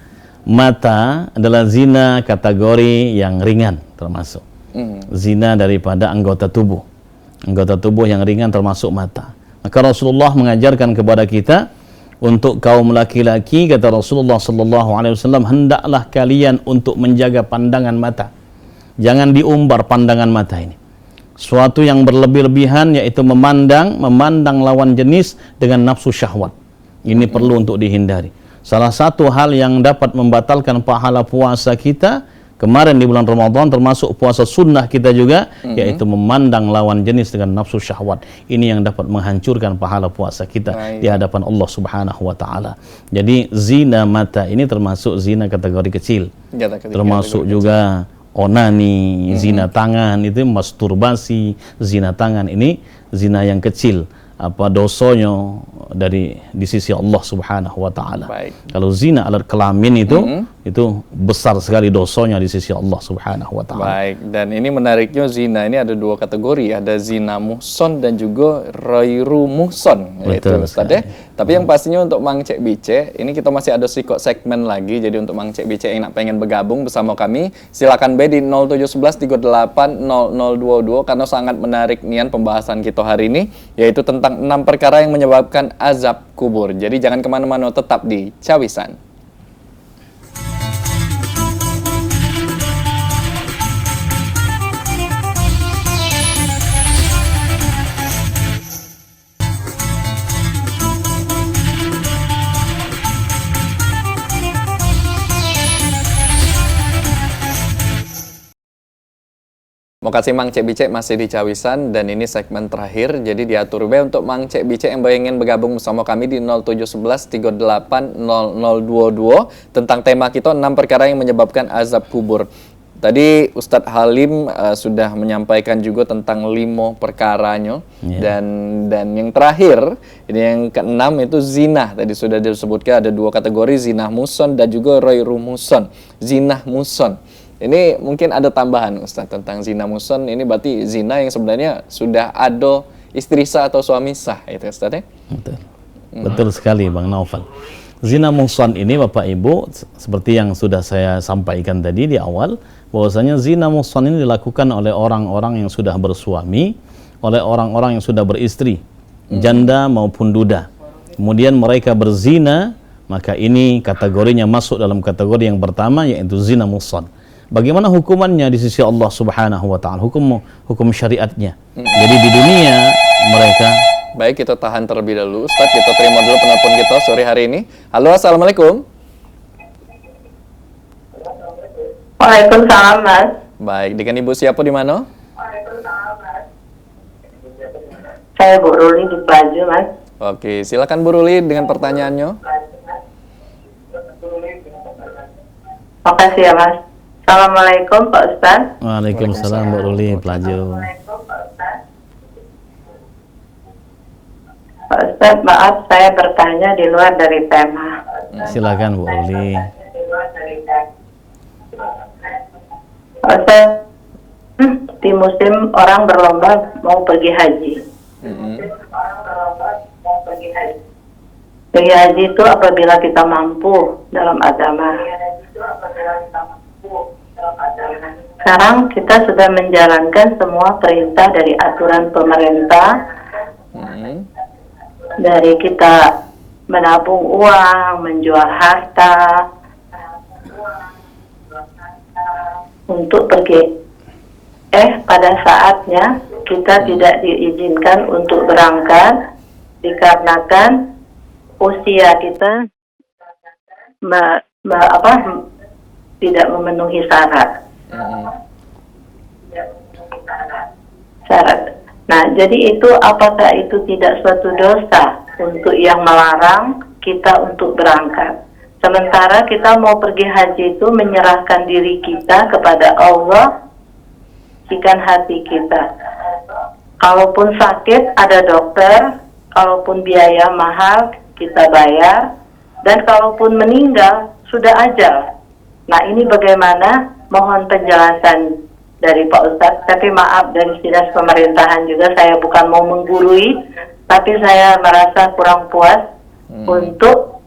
mata adalah zina kategori yang ringan termasuk. Zina daripada anggota tubuh. Anggota tubuh yang ringan termasuk mata. Maka Rasulullah mengajarkan kepada kita untuk kaum laki-laki, kata Rasulullah sallallahu alaihi wasallam, hendaklah kalian untuk menjaga pandangan mata. Jangan diumbar pandangan mata ini. Suatu yang berlebih-lebihan yaitu memandang lawan jenis dengan nafsu syahwat. Ini perlu untuk dihindari. Salah satu hal yang dapat membatalkan pahala puasa kita kemarin di bulan Ramadan, termasuk puasa sunnah kita juga, yaitu memandang lawan jenis dengan nafsu syahwat. Ini yang dapat menghancurkan pahala puasa kita di hadapan Allah Subhanahu wa taala. Jadi zina mata ini termasuk zina kategori kecil. Termasuk juga onani, zina tangan, itu masturbasi, zina tangan ini zina yang kecil. Apa dosanya di sisi Allah Subhanahu wa taala. Kalau zina alat kelamin itu besar sekali dosanya di sisi Allah Subhanahu wa taala. Baik, dan ini menariknya zina ini ada 2 kategori, ada zina muhson dan juga ghairu muhson, yaitu Ustaz ya. Tapi yang pastinya untuk Mang Cek Bice, ini kita masih ada segmen lagi, jadi untuk Mang Cek Bice yang pengen bergabung bersama kami, silakan di 0711380022 karena sangat menarik nian pembahasan kita hari ini, yaitu tentang 6 perkara yang menyebabkan azab kubur. Jadi jangan kemana-mana, tetap di Cawisan. Mau kasih Mang Cek Bice masih di Cawisan dan ini segmen terakhir, jadi diatur be untuk Mang Cek Bice yang ingin bergabung bersama kami di 0711380022 tentang tema kita 6 perkara yang menyebabkan azab kubur. Tadi Ustadz Halim sudah menyampaikan juga tentang 5 perkaranya dan yang terakhir ini yang ke-6 itu zina. Tadi sudah disebutkan ada 2 kategori, zina muson dan juga ghairu muson. Zina muson. Ini mungkin ada tambahan Ustaz tentang zina muson, ini berarti zina yang sebenarnya sudah ada istri sah atau suami sah itu Ustaz ya? Betul. Betul sekali Bang Naufal. Zina muhsan ini Bapak Ibu, seperti yang sudah saya sampaikan tadi di awal, bahwasanya zina muhsan ini dilakukan oleh orang-orang yang sudah bersuami, oleh orang-orang yang sudah beristri, janda maupun duda. Kemudian mereka berzina, maka ini kategorinya masuk dalam kategori yang pertama, yaitu zina muhsan. Bagaimana hukumannya di sisi Allah Subhanahu wa taala? Hukum syariatnya. Jadi di dunia mereka. Baik, kita tahan terlebih dahulu Ustaz, kita terima dulu penelpon kita sore hari ini. Halo, Assalamualaikum. Waalaikumsalam, Mas. Baik, dengan Ibu siapa di mana? Saya Bu Ruli di Pelaju, Mas. Oke, silakan Bu Ruli dengan pertanyaannya. Makasih ya, Mas. Assalamualaikum, Pak Ustaz. Waalaikumsalam Bu Ruli, Pelaju. Pak Ustaz, maaf saya bertanya di luar dari tema. Silakan Bu Ruli. Pak Ustaz, di musim orang berlomba mau pergi haji. Pergi haji itu apabila kita mampu dalam agama. Sekarang kita sudah menjalankan semua perintah dari aturan pemerintah, dari kita menabung uang, menjual harta untuk pergi. Pada saatnya kita tidak diizinkan untuk berangkat dikarenakan usia kita tidak memenuhi syarat. Nah, jadi itu apakah itu tidak suatu dosa untuk yang melarang kita untuk berangkat? Sementara kita mau pergi haji itu menyerahkan diri kita kepada Allah, ikan hati kita. Kalaupun sakit ada dokter, kalaupun biaya mahal kita bayar, dan kalaupun meninggal sudah ajal. Nah, ini bagaimana? Mohon penjelasan dari Pak Ustadz. Tapi maaf, dari dinas pemerintahan juga saya bukan mau menggurui, tapi saya merasa kurang puas untuk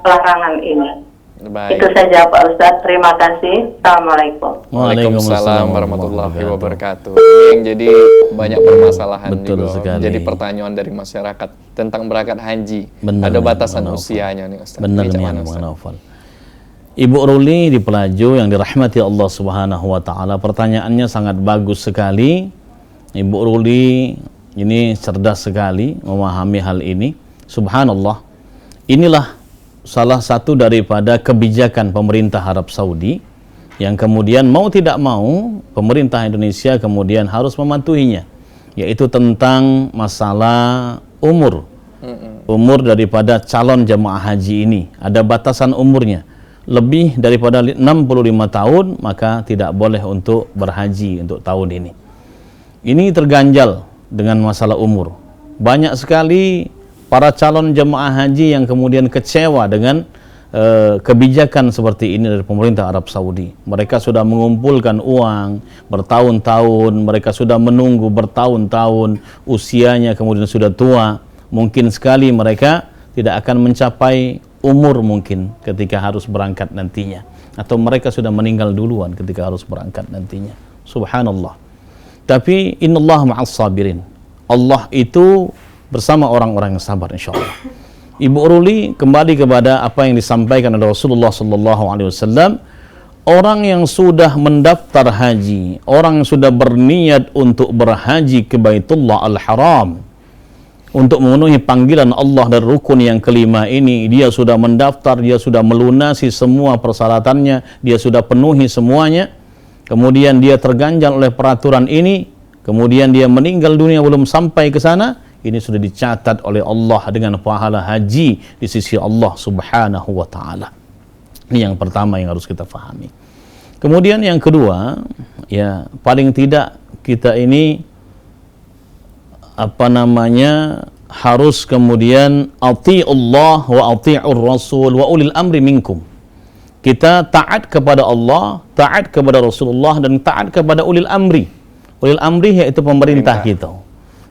pelarangan ini. Baik. Itu saja Pak Ustadz. Terima kasih. Assalamualaikum. Waalaikumsalam warahmatullahi wabarakatuh. Ini yang jadi banyak permasalahan Betul juga. sekali. Jadi pertanyaan dari masyarakat tentang berangkat haji. Benar, Ada batasan Bang usianya nih Ustaz. Benar Ini nih gimana, Bang Ustaz? Naufal. Ibu Ruli di Pelaju yang dirahmati Allah Subhanahu wa taala, pertanyaannya sangat bagus sekali. Ibu Ruli ini cerdas sekali memahami hal ini. Subhanallah. Inilah salah satu daripada kebijakan pemerintah Arab Saudi yang kemudian mau tidak mau pemerintah Indonesia kemudian harus mematuhinya, yaitu tentang masalah umur. Umur daripada calon jemaah haji ini ada batasan umurnya. Lebih daripada 65 tahun maka tidak boleh untuk berhaji untuk tahun ini. Ini terganjal dengan masalah umur. Banyak sekali para calon jemaah haji yang kemudian kecewa dengan kebijakan seperti ini dari pemerintah Arab Saudi. Mereka sudah mengumpulkan uang bertahun-tahun, mereka sudah menunggu bertahun-tahun, usianya kemudian sudah tua. Mungkin sekali mereka tidak akan mencapai umur mungkin ketika harus berangkat nantinya, atau mereka sudah meninggal duluan ketika harus berangkat nantinya. Subhanallah. Tapi innallaha ma'as sabirin. Allah itu bersama orang-orang yang sabar insyaallah. Ibu Ruli kembali kepada apa yang disampaikan oleh Rasulullah sallallahu alaihi wasallam. Orang yang sudah mendaftar haji, orang yang sudah berniat untuk berhaji ke Baitullah Al-Haram untuk memenuhi panggilan Allah dan rukun yang kelima ini, dia sudah mendaftar, dia sudah melunasi semua persyaratannya, dia sudah penuhi semuanya, kemudian dia terganjal oleh peraturan ini, kemudian dia meninggal dunia belum sampai ke sana, ini sudah dicatat oleh Allah dengan pahala haji di sisi Allah Subhanahu wa taala. Ini yang pertama yang harus kita pahami. Kemudian yang kedua, ya paling tidak kita ini harus kemudian ati'ullah wa ati'ur rasul wa ulil amri minkum. Kita taat kepada Allah, taat kepada Rasulullah, dan taat kepada ulil amri. Ulil amri yaitu pemerintah kita.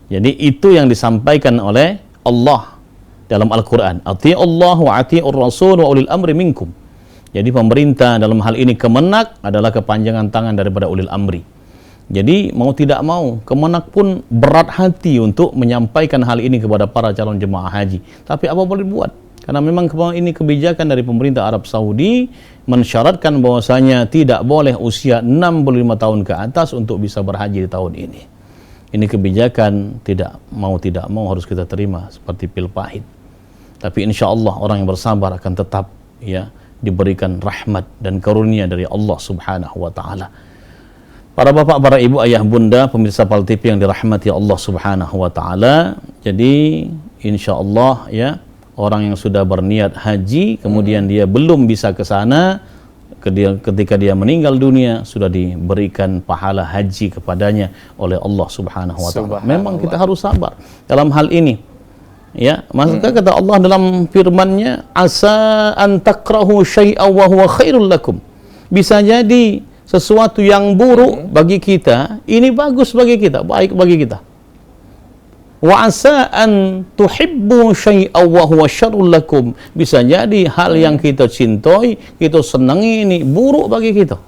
Jadi itu yang disampaikan oleh Allah dalam Al-Quran. Ati'ullah wa ati'ur rasul wa ulil amri minkum. Jadi pemerintah dalam hal ini Kemenak adalah kepanjangan tangan daripada ulil amri. Jadi mau tidak mau, Kemenak pun berat hati untuk menyampaikan hal ini kepada para calon jemaah haji. Tapi apa boleh buat? Karena memang ini kebijakan dari pemerintah Arab Saudi mensyaratkan bahwasanya tidak boleh usia 65 tahun ke atas untuk bisa berhaji di tahun ini. Ini kebijakan tidak mau harus kita terima seperti pil pahit. Tapi insya Allah orang yang bersabar akan tetap diberikan rahmat dan karunia dari Allah Subhanahu wa Ta'ala. Para bapak, para ibu, ayah, bunda, pemirsa Pal TV yang dirahmati Allah Subhanahu wa Ta'ala. Jadi insya Allah orang yang sudah berniat haji kemudian dia belum bisa ke sana, ketika dia meninggal dunia sudah diberikan pahala haji kepadanya oleh Allah Subhanahu wa Ta'ala. Memang kita harus sabar dalam hal ini. Maka kata Allah dalam firman-Nya, asa an takrahu syai'an wa huwa khairul lakum. Bisa jadi sesuatu yang buruk bagi kita ini bagus bagi kita, baik bagi kita. Wa asa an tuhibbu syai'an wa huwa syarrul lakum. Bisa jadi hal yang kita cintai, kita senangi ini buruk bagi kita.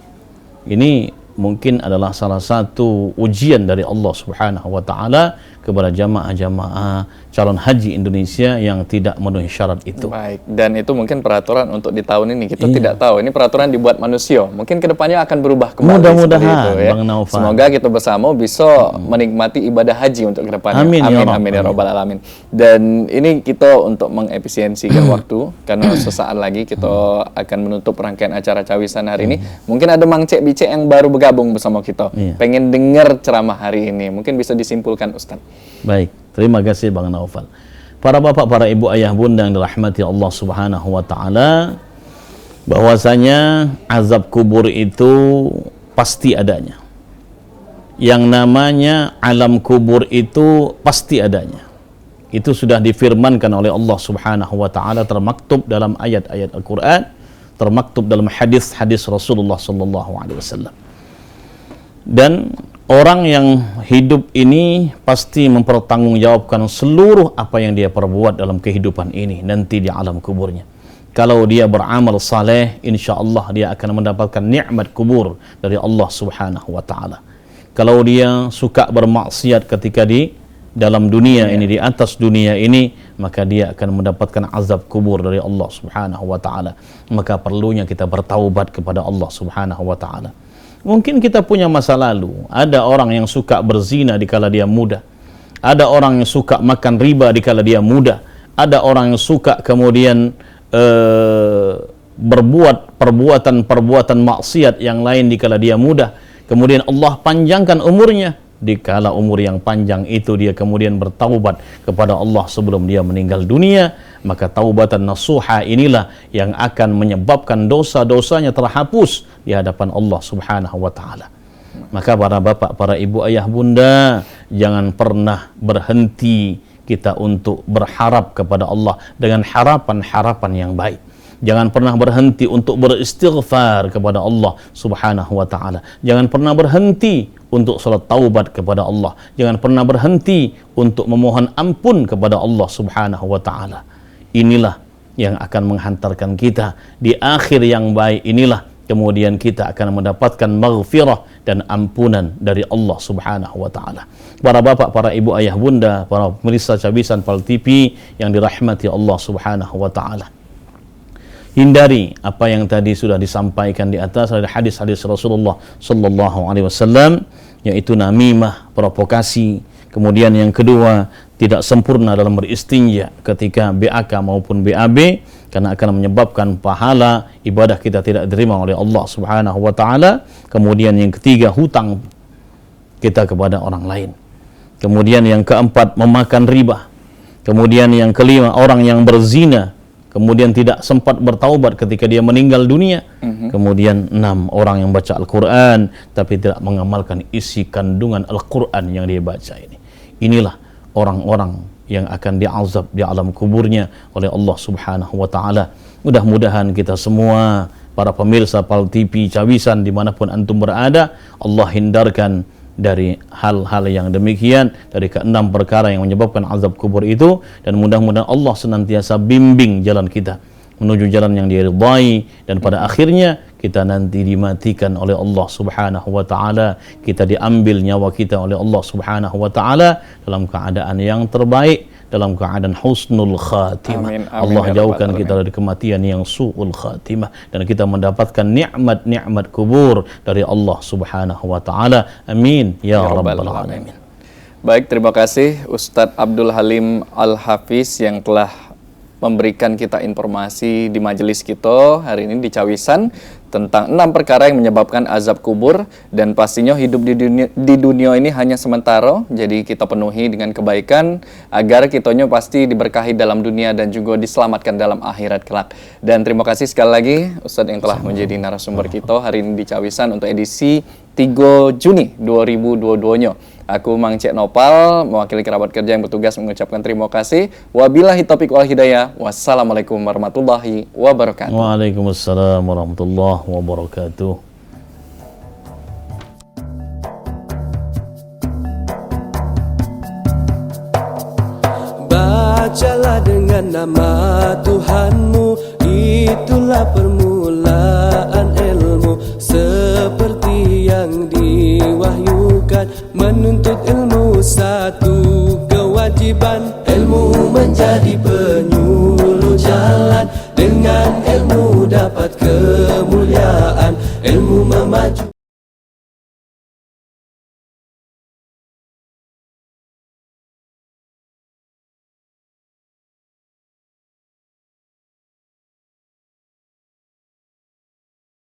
Ini mungkin adalah salah satu ujian dari Allah Subhanahu wa Ta'ala kepada jamaah-jamaah calon haji Indonesia yang tidak memenuhi syarat itu. Baik, dan itu mungkin peraturan untuk di tahun ini. Kita tidak tahu, ini peraturan dibuat manusia. Mungkin kedepannya akan berubah kembali. Mudah-mudahan, itu, Bang Naufal. Semoga kita bersama bisa menikmati ibadah haji untuk kedepannya. Amin, amin ya Rabbal Alamin. Dan ini kita untuk mengefisiensikan waktu, karena sesaat lagi kita akan menutup rangkaian acara Cawisan hari ini. Mungkin ada Mang Cek Bicek yang baru bergabung bersama kita. Pengen dengar ceramah hari ini. Mungkin bisa disimpulkan Ustaz. Baik, terima kasih Bang Naufal. Para bapak, para ibu, ayah, bunda yang dirahmati Allah Subhanahu wa Ta'ala, bahwasanya azab kubur itu pasti adanya. Yang namanya alam kubur itu pasti adanya. Itu sudah difirmankan oleh Allah Subhanahu wa Ta'ala, termaktub dalam ayat-ayat Al-Quran, termaktub dalam hadis-hadis Rasulullah sallallahu alaihi wasallam. Dan orang yang hidup ini pasti mempertanggungjawabkan seluruh apa yang dia perbuat dalam kehidupan ini nanti di alam kuburnya. Kalau dia beramal saleh, insya Allah dia akan mendapatkan nikmat kubur dari Allah Subhanahu wa Ta'ala. Kalau dia suka bermaksiat ketika di dalam dunia ini, di atas dunia ini, maka dia akan mendapatkan azab kubur dari Allah Subhanahu wa Ta'ala. Maka perlunya kita bertaubat kepada Allah Subhanahu wa Ta'ala. Mungkin kita punya masa lalu. Ada orang yang suka berzina dikala dia muda. Ada orang yang suka makan riba dikala dia muda. Ada orang yang suka kemudian berbuat perbuatan maksiat yang lain dikala dia muda. Kemudian Allah panjangkan umurnya. Dikala umur yang panjang itu dia kemudian bertaubat kepada Allah sebelum dia meninggal dunia, maka taubatan nasuha inilah yang akan menyebabkan dosa-dosanya terhapus di hadapan Allah Subhanahu wa Ta'ala. Maka para bapak, para ibu, ayah, bunda, jangan pernah berhenti kita untuk berharap kepada Allah dengan harapan-harapan yang baik. Jangan pernah berhenti untuk beristighfar kepada Allah Subhanahu wa Ta'ala. Jangan pernah berhenti untuk salat taubat kepada Allah. Jangan pernah berhenti untuk memohon ampun kepada Allah Subhanahu wa Ta'ala. Inilah yang akan menghantarkan kita di akhir yang baik. Inilah kemudian kita akan mendapatkan maghfirah dan ampunan dari Allah Subhanahu wa Ta'ala. Para bapak, para ibu, ayah, bunda, para pemirsa Cawisan Pal TV yang dirahmati Allah Subhanahu wa Ta'ala, hindari apa yang tadi sudah disampaikan di atas dari hadis-hadis Rasulullah sallallahu alaihi wasallam, yaitu namimah, provokasi. Kemudian yang kedua, tidak sempurna dalam beristinja ketika BAK maupun BAB, karena akan menyebabkan pahala ibadah kita tidak diterima oleh Allah Subhanahu wa Ta'ala. Kemudian yang ketiga, hutang kita kepada orang lain. Kemudian yang keempat, memakan riba. Kemudian yang kelima, orang yang berzina kemudian tidak sempat bertaubat ketika dia meninggal dunia. Kemudian 6, orang yang baca Al-Quran tapi tidak mengamalkan isi kandungan Al-Quran yang dia baca ini. Inilah orang-orang yang akan diazab di alam kuburnya oleh Allah Subhanahu wa Ta'ala. Mudah-mudahan kita semua, para pemirsa Pal TV Cawisan dimanapun antum berada, Allah hindarkan dari hal-hal yang demikian, dari keenam perkara yang menyebabkan azab kubur itu, dan mudah-mudahan Allah senantiasa bimbing jalan kita menuju jalan yang diridhai, dan pada akhirnya kita nanti dimatikan oleh Allah Subhanahu wa taala, kita diambil nyawa kita oleh Allah Subhanahu wa taala dalam keadaan yang terbaik, dalam keadaan husnul khatimah. Amin, amin, Allah ya jauhkan Rabbal kita dari kematian yang su'ul khatimah, dan kita mendapatkan nikmat-nikmat kubur dari Allah Subhanahu wa taala. Amin ya rabbal alamin. Baik, terima kasih Ustadz Abdul Halim Al-Hafiz yang telah memberikan kita informasi di majelis kita hari ini di Cawisan tentang 6 perkara yang menyebabkan azab kubur, dan pastinya hidup di dunia ini hanya sementara, jadi kita penuhi dengan kebaikan agar kitanya pasti diberkahi dalam dunia dan juga diselamatkan dalam akhirat kelak. Dan terima kasih sekali lagi Ustadz yang telah menjadi narasumber kita hari ini di Cawisan untuk edisi 3 Juni 2022-nya. Aku Mang Cek Nopal, mewakili kerabat kerja yang bertugas mengucapkan terima kasih. Wabillahi taufiq wal hidayah. Wassalamualaikum warahmatullahi wabarakatuh. Waalaikumsalam warahmatullahi wabarakatuh. Bacalah dengan nama Tuhanmu, itulah permulaan ilmu. Seperti yang diwahyukan, menuntut ilmu satu kewajiban. Ilmu menjadi